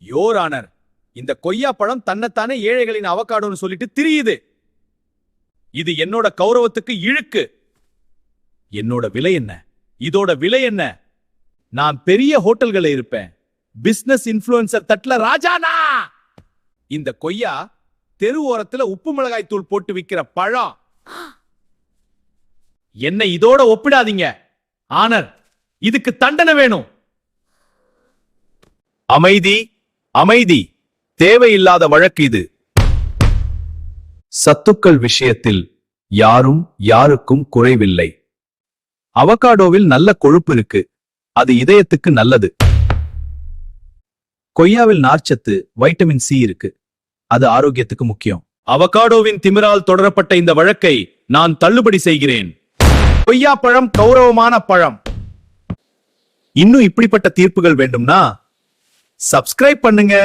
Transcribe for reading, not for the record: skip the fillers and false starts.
Your honour, இந்த கொய்யா பழம் தன்னைத்தானே ஏழைகளின் அவகாடோன்னு சொல்லிட்டு திரியுது. இது என்னோட கௌரவத்துக்கு இழுக்கு. என்னோட விலை என்ன? இதோட விலை என்ன? நான் பெரிய ஹோட்டல்கள இருப்பேன். பிசினஸ் இன்ஃப்ளூயன்சர் தட்டுல ராஜானா. இந்த கொய்யா தெரு ஓரத்துல உப்பு மிளகாய் தூள் போட்டு விக்கிற பழம். என்ன இதோட ஒப்பிடாதீங்க. ஆனர், இதுக்கு தண்டனை வேணும். அமைதி, அமைதி. தேவையில்லாத வழக்கு இது. சத்துக்கள் விஷயத்தில் யாரும் யாருக்கும் குறைவில்லை. அவகாடோவில் நல்ல கொழுப்பு இருக்கு. அது இதயத்துக்கு நல்லது. கொய்யாவில் நார்ச்சத்து, வைட்டமின் சி இருக்கு. அது ஆரோக்கியத்துக்கு முக்கியம். அவகாடோவின் திமிரால் தொடரப்பட்ட இந்த வழக்கை நான் தள்ளுபடி செய்கிறேன். கொய்யா பழம் கௌரவமான பழம். இன்னும் இப்படிப்பட்ட தீர்ப்புகள் வேண்டும்னா சப்ஸ்கிரைப் பண்ணுங்க.